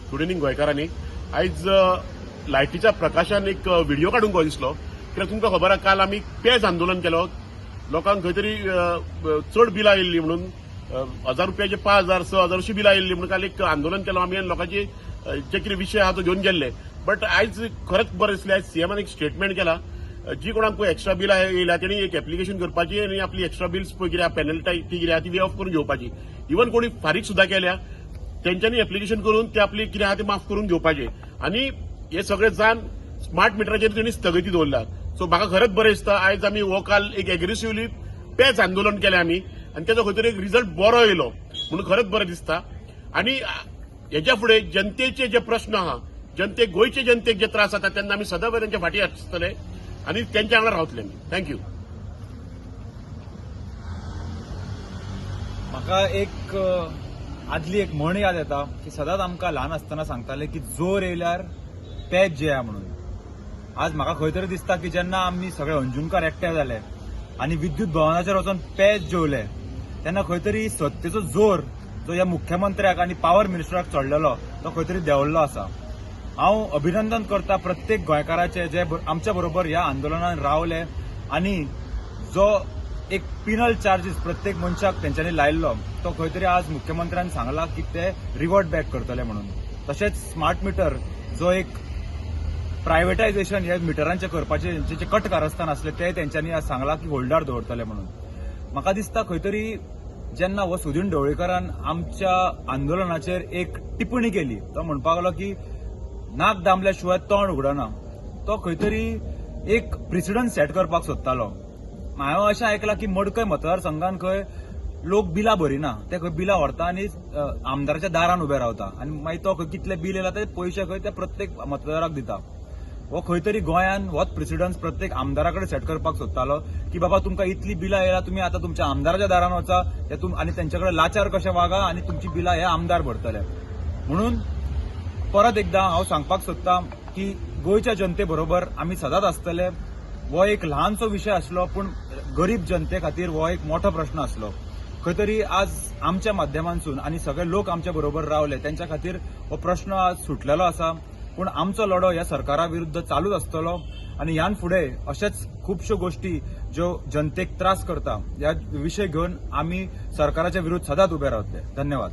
Student गोंयकारांनी आयज लायटीच्या प्रकाशान एक व्हिडिओ काडूंक कहो दिसलो कित्याक तुमकां खबर आहा काल आमी पेज आंदोलन केलो लोकांक खंय तरी चड बिलां आयिल्लीं म्हणून 1000 रुपयाचे 5000 6000 अशी बिलां आयिल्लीं म्हणून काल एक आंदोलन केलो आमी आनी लोकांचे जे कितें विशय आहा तो घेवन गेल्ले बट आयज खरेंच बरें दिसलें आयज सीएमान एक स्टेटमेंट केला जी कोणाक पळय एक्स्ट्रा बिलां येयल्या तेणी एक एप्लिकेशन करपाची आनी आपली एक्स्ट्रा बिल्स पळय कितें पेनल्टी ती कितें आहा ती वे ऑफ करून घेवपाची इवन कोणी फारीक सुद्दां केल्या तेंच्यांनी एप्लिकेशन करून ते आपली कितें आहा ते माफ करून घेवपाचे आनी हे सगळे जाण स्मार्ट मिटराचेर तेणी स्थगिती दवरल्या सो म्हाका खरेंच बरें दिसता आयज आमी हो काल एक एग्रेसिव्हली पेज आंदोलन केलें आमी आनी तेजो खंय तरी एक रिजल्ट बरो येयलो म्हणून खरेंच बरें दिसता आनी हेच्या फुडें जनतेचे जे प्रश्न आहा जनतेक गोंयचे जनतेक जे त्रास जाता तेन्ना आमी सदां तेंच्या फाटीं आसतले आनी तेंच्या वांगडा रावतले थँक्यू. म्हाका एक आदली एक म्हण याद येता की सदांच आमकां ल्हान आसतना सांगताले की जोर येयल्यार पेज जेया म्हणून. आज म्हाका खंय तरी दिसता की जेन्ना आमी सगळे अंजुणकार एकठांय जाले आनी विद्युत भवनाचेर वचून पेज जेवले तेन्ना खंय तरी सत्तेचो जोर जो ह्या मुख्यमंत्र्याक आनी पावर मिनिस्टराक चडलेलो तो खंय तरी देंवल्लो आसा. हांव अभिनंदन करता प्रत्येक गोंयकाराचे जे आमच्या बरोबर ह्या आंदोलनात रावले आनी जो एक पिनल चार्जीस प्रत्येक मनशाक तेंच्यांनी लायिल्लो तो खंय तरी आज मुख्यमंत्र्यान सांगला की ते रिवर्ट बॅक करतले म्हणून. तशेंच स्मार्ट मिटर जो एक प्रायवेटायझेशन हे मिटरांचे करपाचे जे कट कारस्थान आसले ते तेंच्यांनी आज सांगला की होल्डार दवरतले म्हणून. म्हाका दिसता खंय तरी जेन्ना हो सुदीन ढवळीकरान आमच्या आंदोलनाचेर एक टिप्पणी केली तो म्हणपाक लागलो की नाक दामल्या शिवाय तोंड उगडना तो खंय तरी एक प्रिसिडंट सेट करपाक सोदतालो. हांवें अशें आयकलां की मडकय मतदारसंघान खंय लोक बिलां भरिना ते खंय बिलां व्हरता आनी आमदाराच्या दारान उबे रावता आनी मागीर तो खंय कितले बील येयला ते पयशे खंय ते प्रत्येक मतदाराक दिता. हो खंय तरी गोंयान होच प्रेसिडंट प्रत्येक आमदारा कडेन सेट करपाक सोदतालो की बाबा तुमकां इतली बिलां येयला तुमी आतां तुमच्या आमदाराच्या दारान वचा आनी तेंच्या कडेन लाचार कशें वागा आनी तुमची बिलां हे आमदार भरतले. म्हणून परत एकदां हांव सांगपाक सोदतां की गोंयच्या जनते बरोबर आमी सदांच आसतले. हो एक ल्हानसो विशय आसलो पूण गरीब जनते खातीर हो एक मोठो प्रश्न आसलो. खंय तरी आज आमच्या माध्यमांतसून आनी सगळे लोक आमच्या बरोबर रावले त्यांच्या खातीर हो प्रश्न आज सुटलेलो आसा. पूण आमचो लढो ह्या सरकारा विरुद्ध चालूच आसतलो आनी ह्यान फुडें अशेच खुबश्यो गोष्टी ज्यो जनतेक त्रास करता ह्या विशय घेवन आमी सरकाराच्या विरुद्ध सदांच उबे रावतले. धन्यवाद.